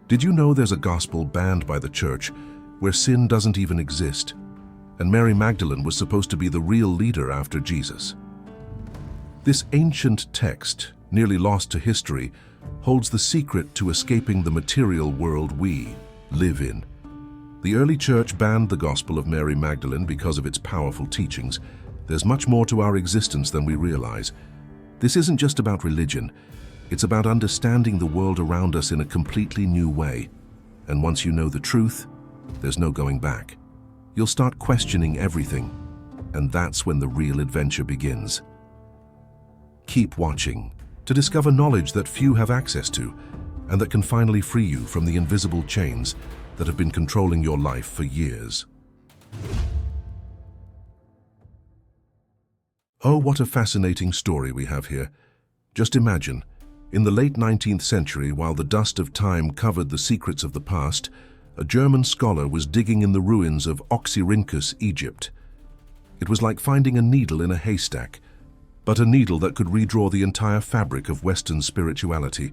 Did you know there's a gospel banned by the church where sin doesn't even exist? And Mary Magdalene was supposed to be the real leader after Jesus. This ancient text, nearly lost to history, holds the secret to escaping the material world we live in. The early church banned the gospel of Mary Magdalene because of its powerful teachings. There's much more to our existence than we realize. This isn't just about religion. It's about understanding the world around us in a completely new way. And once you know the truth, there's no going back. You'll start questioning everything, and that's when the real adventure begins. Keep watching to discover knowledge that few have access to, and that can finally free you from the invisible chains that have been controlling your life for years. Oh, what a fascinating story we have here. Just imagine, in the late 19th century, while the dust of time covered the secrets of the past, a German scholar was digging in the ruins of Oxyrhynchus, Egypt. It was like finding a needle in a haystack, but a needle that could redraw the entire fabric of Western spirituality.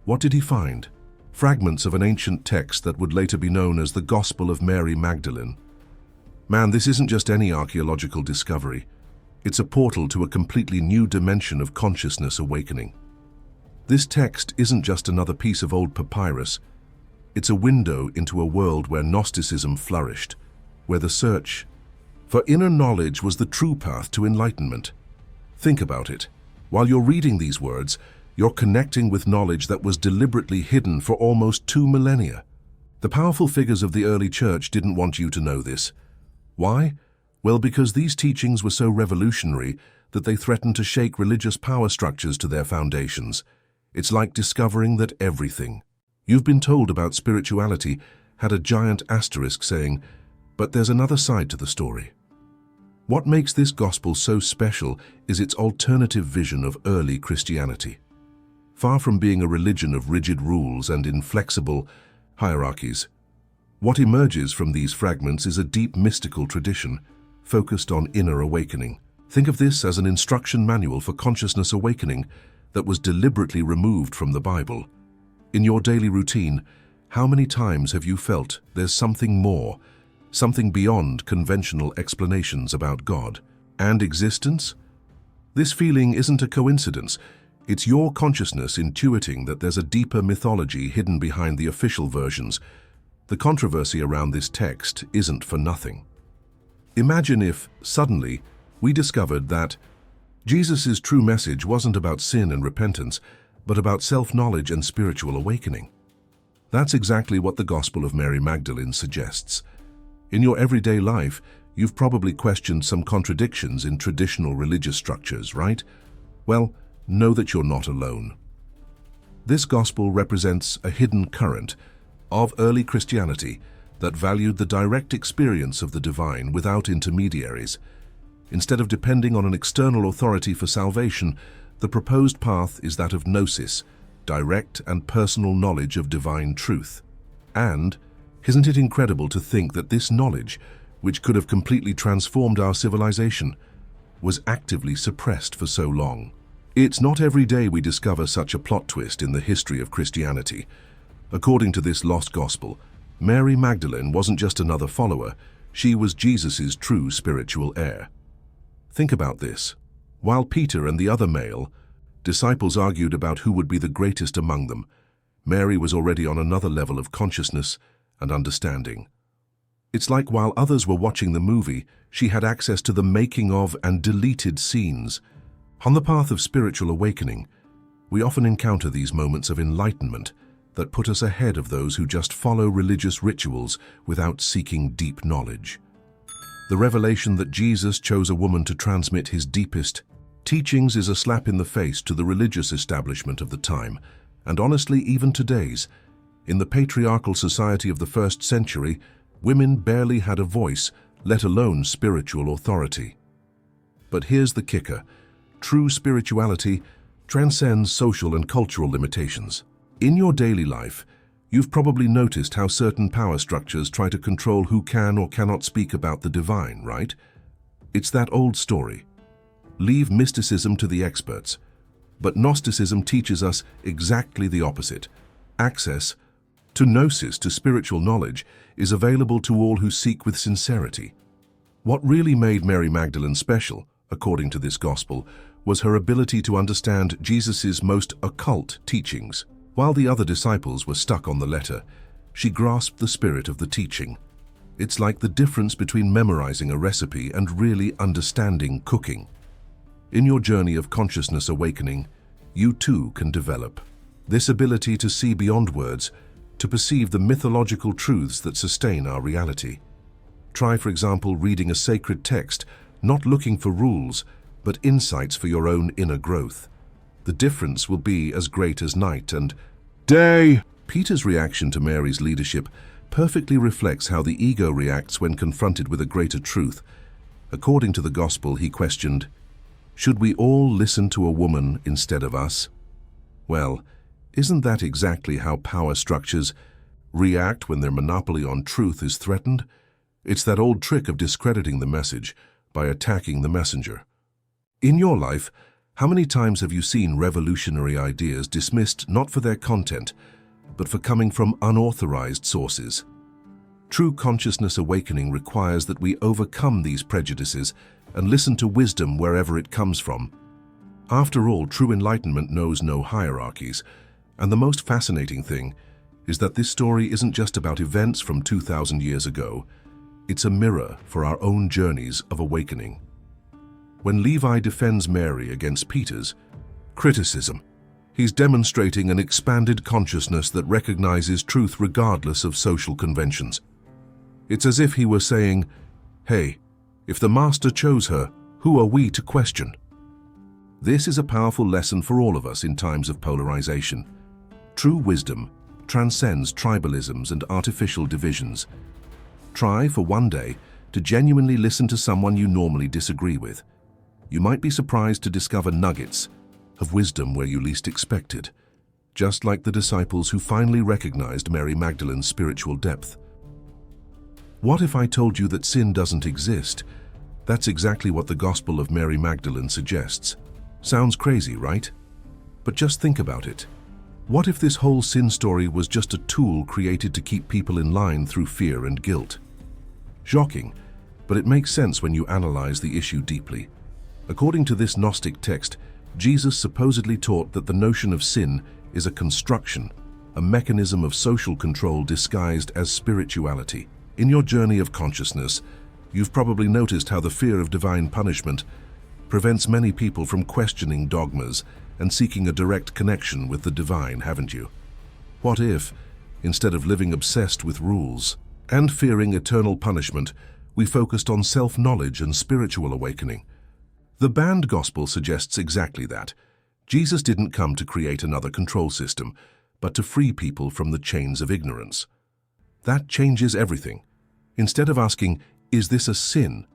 What did he find? Fragments of an ancient text that would later be known as the Gospel of Mary Magdalene. Man, this isn't just any archaeological discovery. It's a portal to a completely new dimension of consciousness awakening. This text isn't just another piece of old papyrus. It's a window into a world where Gnosticism flourished, where the search for inner knowledge was the true path to enlightenment. Think about it. While you're reading these words, you're connecting with knowledge that was deliberately hidden for almost 2 millennia. The powerful figures of the early church didn't want you to know this. Why? Well, because these teachings were so revolutionary that they threatened to shake religious power structures to their foundations. It's like discovering that everything you've been told about spirituality had a giant asterisk saying, "But there's another side to the story." What makes this gospel so special is its alternative vision of early Christianity. Far from being a religion of rigid rules and inflexible hierarchies, what emerges from these fragments is a deep mystical tradition focused on inner awakening. Think of this as an instruction manual for consciousness awakening that was deliberately removed from the Bible. In your daily routine, how many times have you felt there's something more, something beyond conventional explanations about God and existence? This feeling isn't a coincidence. It's your consciousness intuiting that there's a deeper mythology hidden behind the official versions. The controversy around this text isn't for nothing. Imagine if, suddenly, we discovered that Jesus' true message wasn't about sin and repentance, but about self-knowledge and spiritual awakening. That's exactly what the Gospel of Mary Magdalene suggests. In your everyday life, you've probably questioned some contradictions in traditional religious structures, right? Well, know that you're not alone. This gospel represents a hidden current of early Christianity that valued the direct experience of the divine without intermediaries. Instead of depending on an external authority for salvation, the proposed path is that of gnosis, direct and personal knowledge of divine truth. And isn't it incredible to think that this knowledge, which could have completely transformed our civilization, was actively suppressed for so long? It's not every day we discover such a plot twist in the history of Christianity. According to this lost gospel, Mary Magdalene wasn't just another follower, she was Jesus' true spiritual heir. Think about this. While Peter and the other male disciples argued about who would be the greatest among them, Mary was already on another level of consciousness and understanding. It's like while others were watching the movie, she had access to the making of and deleted scenes. On the path of spiritual awakening, we often encounter these moments of enlightenment that put us ahead of those who just follow religious rituals without seeking deep knowledge. The revelation that Jesus chose a woman to transmit his deepest teachings is a slap in the face to the religious establishment of the time, and honestly, even today's. In the patriarchal society of the 1st century, women barely had a voice, let alone spiritual authority. But here's the kicker. True spirituality transcends social and cultural limitations. In your daily life, you've probably noticed how certain power structures try to control who can or cannot speak about the divine, right? It's that old story. Leave mysticism to the experts. But Gnosticism teaches us exactly the opposite. Access to gnosis, to spiritual knowledge, is available to all who seek with sincerity. What really made Mary Magdalene special, according to this gospel, was her ability to understand Jesus' most occult teachings. While the other disciples were stuck on the letter, she grasped the spirit of the teaching. It's like the difference between memorizing a recipe and really understanding cooking. In your journey of consciousness awakening, you too can develop this ability to see beyond words, to perceive the mythological truths that sustain our reality. Try, for example, reading a sacred text, not looking for rules, but insights for your own inner growth. The difference will be as great as night and day. Peter's reaction to Mary's leadership perfectly reflects how the ego reacts when confronted with a greater truth. According to the gospel, he questioned, "Should we all listen to a woman instead of us?" Well, isn't that exactly how power structures react when their monopoly on truth is threatened? It's that old trick of discrediting the message by attacking the messenger. In your life, how many times have you seen revolutionary ideas dismissed not for their content, but for coming from unauthorized sources? True consciousness awakening requires that we overcome these prejudices and listen to wisdom wherever it comes from. After all, true enlightenment knows no hierarchies, and the most fascinating thing is that this story isn't just about events from 2,000 years ago. It's a mirror for our own journeys of awakening. When Levi defends Mary against Peter's criticism, he's demonstrating an expanded consciousness that recognizes truth regardless of social conventions. It's as if he were saying, "Hey, if the Master chose her, who are we to question?" This is a powerful lesson for all of us in times of polarization. True wisdom transcends tribalisms and artificial divisions. Try for one day to genuinely listen to someone you normally disagree with. You might be surprised to discover nuggets of wisdom where you least expected, just like the disciples who finally recognized Mary Magdalene's spiritual depth. What if I told you that sin doesn't exist? That's exactly what the Gospel of Mary Magdalene suggests. Sounds crazy, right? But just think about it. What if this whole sin story was just a tool created to keep people in line through fear and guilt? Shocking, but it makes sense when you analyze the issue deeply. According to this Gnostic text, Jesus supposedly taught that the notion of sin is a construction, a mechanism of social control disguised as spirituality. In your journey of consciousness, you've probably noticed how the fear of divine punishment prevents many people from questioning dogmas and seeking a direct connection with the divine, haven't you? What if, instead of living obsessed with rules and fearing eternal punishment, we focused on self-knowledge and spiritual awakening? The banned gospel suggests exactly that. Jesus didn't come to create another control system, but to free people from the chains of ignorance. That changes everything. Instead of asking, "Is this a sin?"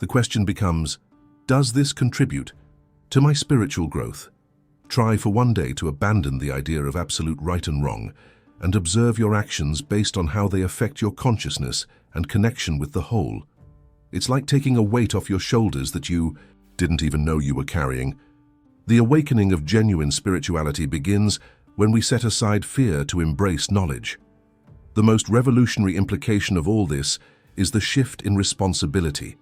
the question becomes, "Does this contribute to my spiritual growth?" Try for one day to abandon the idea of absolute right and wrong and observe your actions based on how they affect your consciousness and connection with the whole. It's like taking a weight off your shoulders that you didn't even know you were carrying. The awakening of genuine spirituality begins when we set aside fear to embrace knowledge. The most revolutionary implication of all this is the shift in responsibility.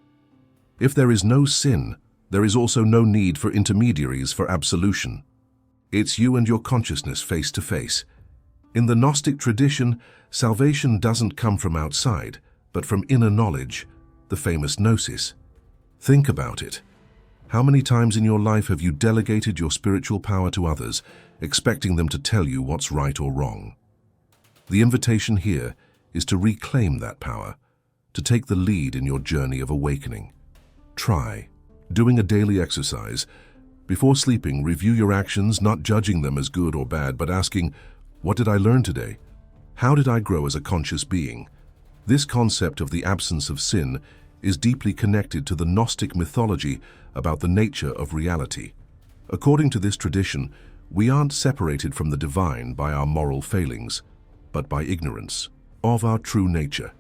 If there is no sin, there is also no need for intermediaries for absolution. It's you and your consciousness face to face. In the Gnostic tradition, salvation doesn't come from outside, but from inner knowledge, the famous gnosis. Think about it. How many times in your life have you delegated your spiritual power to others, expecting them to tell you what's right or wrong? The invitation here is to reclaim that power, to take the lead in your journey of awakening. Try doing a daily exercise. Before sleeping, review your actions, not judging them as good or bad, but asking, "What did I learn today? How did I grow as a conscious being?" This concept of the absence of sin is deeply connected to the Gnostic mythology about the nature of reality. According to this tradition, we aren't separated from the divine by our moral failings, but by ignorance of our true nature.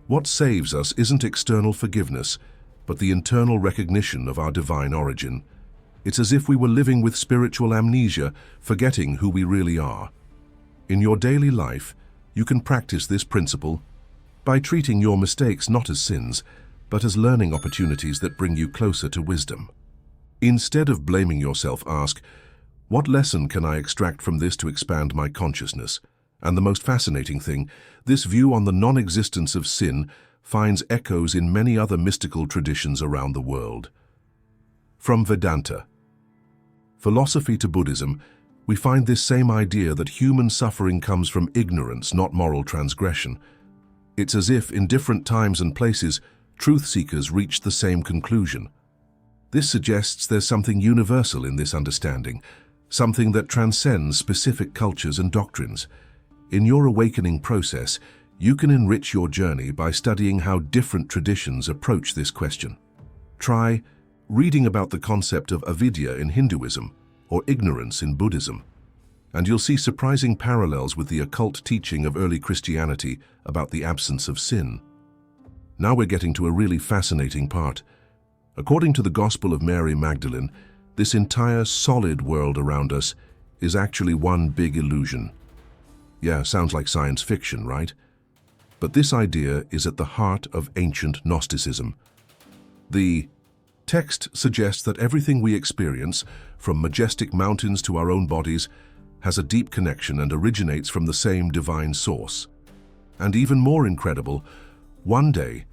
What saves us isn't external forgiveness, but the internal recognition of our divine origin. It's as if we were living with spiritual amnesia, forgetting who we really are. In your daily life, You can practice this principle by treating your mistakes not as sins, but as learning opportunities that bring you closer to wisdom. Instead of blaming yourself, ask, what lesson can I extract from this to expand my consciousness? And the most fascinating thing, this view on the non-existence of sin finds echoes in many other mystical traditions around the world. From Vedanta philosophy to Buddhism, we find this same idea that human suffering comes from ignorance, not moral transgression. It's as if, in different times and places, truth seekers reached the same conclusion. This suggests there's something universal in this understanding, something that transcends specific cultures and doctrines. In your awakening process, you can enrich your journey by studying how different traditions approach this question. Try reading about the concept of avidya in Hinduism or ignorance in Buddhism, and you'll see surprising parallels with the occult teaching of early Christianity about the absence of sin. Now we're getting to a really fascinating part. According to the Gospel of Mary Magdalene, this entire solid world around us is actually one big illusion. Yeah, sounds like science fiction, right? But this idea is at the heart of ancient Gnosticism. The text suggests that everything we experience, from majestic mountains to our own bodies, has a deep connection and originates from the same divine source. And even more incredible, one day,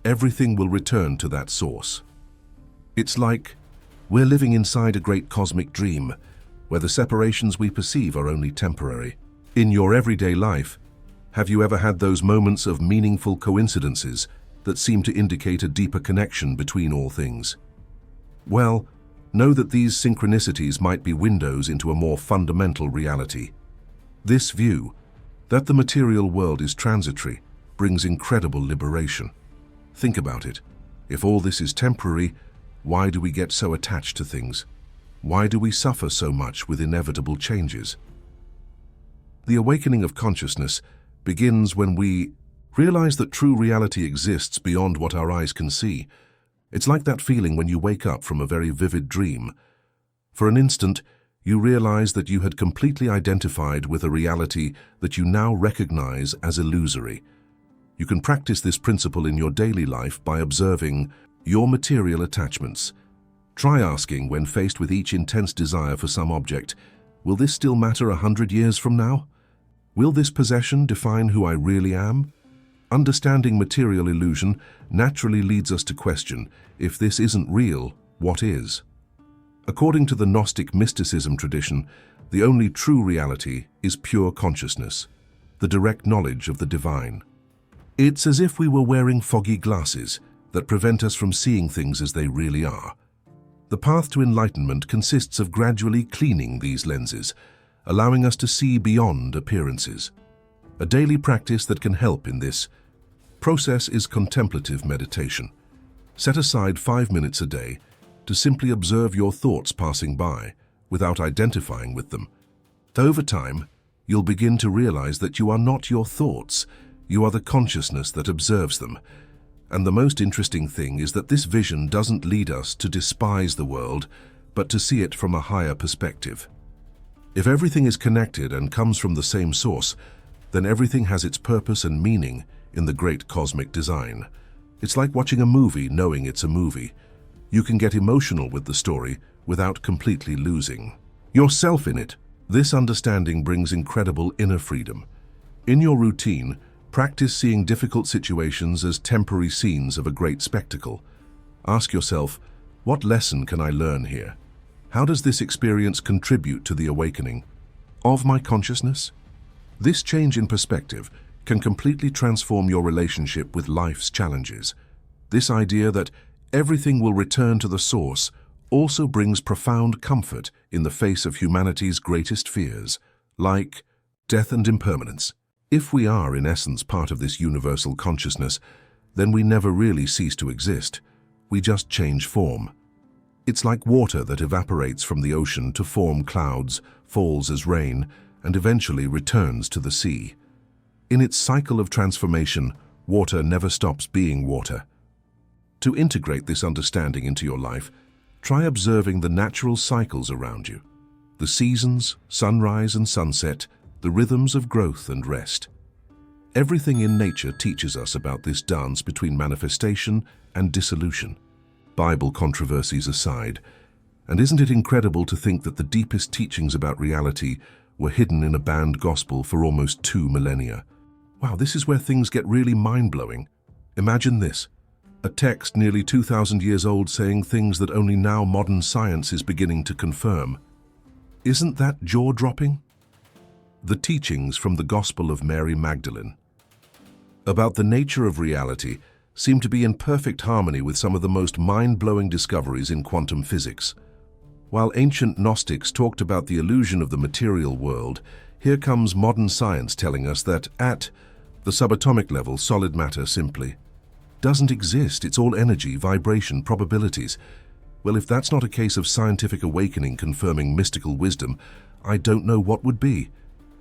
everything will return to that source. It's like we're living inside a great cosmic dream, where the separations we perceive are only temporary. In your everyday life, have you ever had those moments of meaningful coincidences that seem to indicate a deeper connection between all things? Well, know that these synchronicities might be windows into a more fundamental reality. This view, that the material world is transitory, brings incredible liberation. Think about it. If all this is temporary, why do we get so attached to things? Why do we suffer so much with inevitable changes? The awakening of consciousness begins when we realize that true reality exists beyond what our eyes can see. It's like that feeling when you wake up from a very vivid dream. For an instant, you realize that you had completely identified with a reality that you now recognize as illusory. You can practice this principle in your daily life by observing your material attachments. Try asking, when faced with each intense desire for some object, will this still matter 100 years from now? Will this possession define who I really am? Understanding material illusion naturally leads us to question, if this isn't real, what is? According to the Gnostic mysticism tradition, the only true reality is pure consciousness, the direct knowledge of the divine. It's as if we were wearing foggy glasses that prevent us from seeing things as they really are. The path to enlightenment consists of gradually cleaning these lenses, allowing us to see beyond appearances. A daily practice that can help in this process is contemplative meditation. Set aside 5 minutes a day to simply observe your thoughts passing by without identifying with them. Over time, you'll begin to realize that you are not your thoughts, you are the consciousness that observes them. And the most interesting thing is that this vision doesn't lead us to despise the world, but to see it from a higher perspective. If everything is connected and comes from the same source, then everything has its purpose and meaning in the great cosmic design. It's like watching a movie knowing it's a movie. You can get emotional with the story without completely losing yourself in it. This understanding brings incredible inner freedom. In your routine, practice seeing difficult situations as temporary scenes of a great spectacle. Ask yourself, what lesson can I learn here? How does this experience contribute to the awakening of my consciousness? This change in perspective can completely transform your relationship with life's challenges. This idea that everything will return to the source also brings profound comfort in the face of humanity's greatest fears, like death and impermanence. If we are, in essence, part of this universal consciousness, then we never really cease to exist. We just change form. It's like water that evaporates from the ocean to form clouds, falls as rain, and eventually returns to the sea. In its cycle of transformation, water never stops being water. To integrate this understanding into your life, try observing the natural cycles around you. The seasons, sunrise and sunset, the rhythms of growth and rest. Everything in nature teaches us about this dance between manifestation and dissolution. Bible controversies aside, and isn't it incredible to think that the deepest teachings about reality were hidden in a banned gospel for almost 2 millennia? Wow, this is where things get really mind-blowing. Imagine this, a text nearly 2,000 years old saying things that only now modern science is beginning to confirm. Isn't that jaw-dropping? The teachings from the Gospel of Mary Magdalene about the nature of reality seem to be in perfect harmony with some of the most mind-blowing discoveries in quantum physics. While ancient Gnostics talked about the illusion of the material world, here comes modern science telling us that at the subatomic level, solid matter simply doesn't exist. It's all energy, vibration, probabilities. Well, if that's not a case of scientific awakening confirming mystical wisdom, I don't know what would be.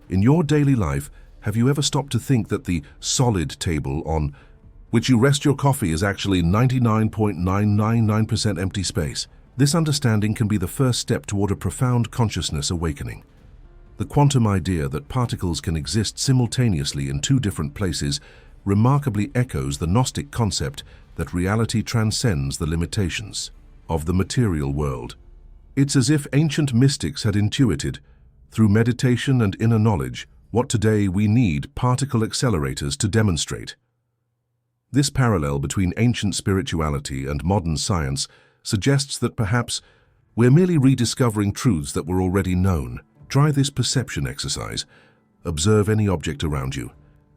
In your daily life, have you ever stopped to think that the solid table on which you rest your coffee is actually 99.999% empty space? This understanding can be the first step toward a profound consciousness awakening. The quantum idea that particles can exist simultaneously in 2 different places remarkably echoes the Gnostic concept that reality transcends the limitations of the material world. It's as if ancient mystics had intuited, through meditation and inner knowledge, what today we need particle accelerators to demonstrate. This parallel between ancient spirituality and modern science suggests that perhaps we're merely rediscovering truths that were already known. Try this perception exercise. Observe any object around you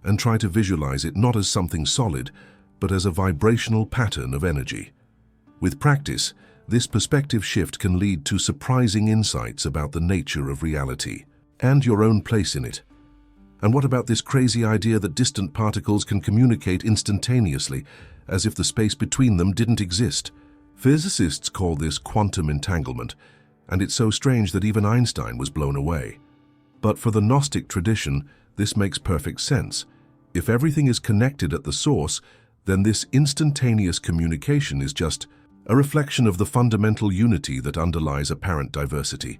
and try to visualize it not as something solid, but as a vibrational pattern of energy. With practice, this perspective shift can lead to surprising insights about the nature of reality and your own place in it. And what about this crazy idea that distant particles can communicate instantaneously, as if the space between them didn't exist? Physicists call this quantum entanglement, and it's so strange that even Einstein was blown away. But for the Gnostic tradition, this makes perfect sense. If everything is connected at the source, then this instantaneous communication is just a reflection of the fundamental unity that underlies apparent diversity.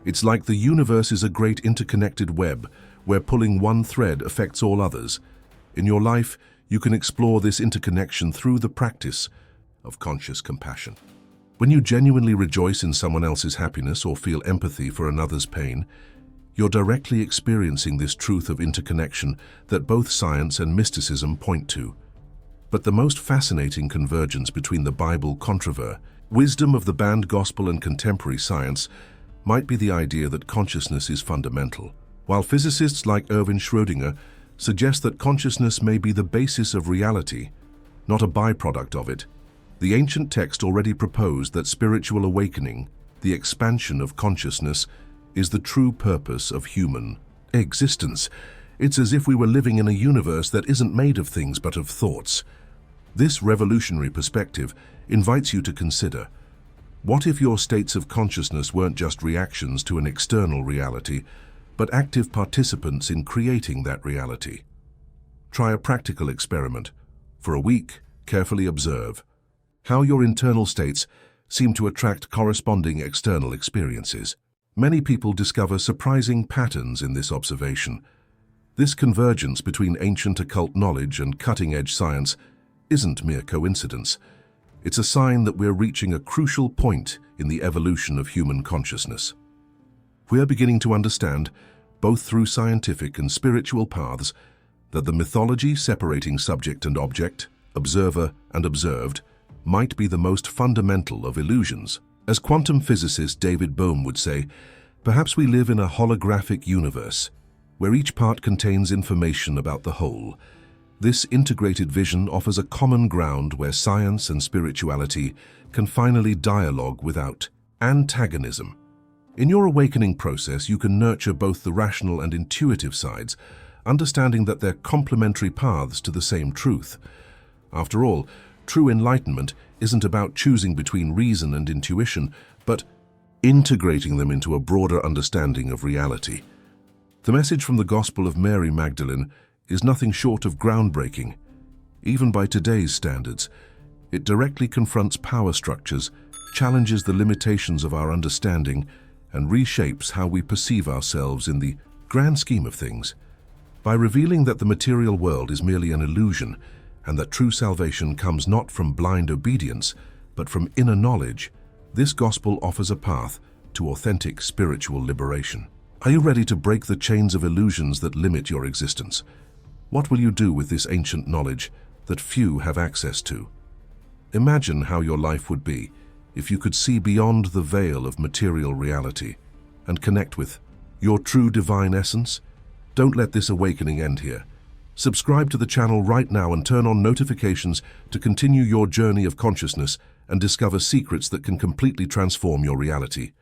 It's like the universe is a great interconnected web, where pulling one thread affects all others. In your life, you can explore this interconnection through the practice of conscious compassion. When you genuinely rejoice in someone else's happiness or feel empathy for another's pain, you're directly experiencing this truth of interconnection that both science and mysticism point to. But the most fascinating convergence between the Bible controver, wisdom of the banned gospel and contemporary science might be the idea that consciousness is fundamental. While physicists like Erwin Schrödinger suggest that consciousness may be the basis of reality, not a byproduct of it, the ancient text already proposed that spiritual awakening, the expansion of consciousness, is the true purpose of human existence. It's as if we were living in a universe that isn't made of things but of thoughts. This revolutionary perspective invites you to consider, what if your states of consciousness weren't just reactions to an external reality, but active participants in creating that reality? Try a practical experiment. For a week, carefully observe how your internal states seem to attract corresponding external experiences. Many people discover surprising patterns in this observation. This convergence between ancient occult knowledge and cutting-edge science isn't mere coincidence. It's a sign that we're reaching a crucial point in the evolution of human consciousness. We're beginning to understand, both through scientific and spiritual paths, that the mythology separating subject and object, observer and observed, might be the most fundamental of illusions. As quantum physicist David Bohm would say, perhaps we live in a holographic universe, where each part contains information about the whole. This integrated vision offers a common ground where science and spirituality can finally dialogue without antagonism. In your awakening process, you can nurture both the rational and intuitive sides, understanding that they're complementary paths to the same truth. After all, true enlightenment isn't about choosing between reason and intuition, but integrating them into a broader understanding of reality. The message from the Gospel of Mary Magdalene is nothing short of groundbreaking. Even by today's standards, it directly confronts power structures, challenges the limitations of our understanding, and reshapes how we perceive ourselves in the grand scheme of things. By revealing that the material world is merely an illusion and that true salvation comes not from blind obedience, but from inner knowledge, this gospel offers a path to authentic spiritual liberation. Are you ready to break the chains of illusions that limit your existence? What will you do with this ancient knowledge that few have access to? Imagine how your life would be if you could see beyond the veil of material reality and connect with your true divine essence. Don't let this awakening end here. Subscribe to the channel right now and turn on notifications to continue your journey of consciousness and discover secrets that can completely transform your reality.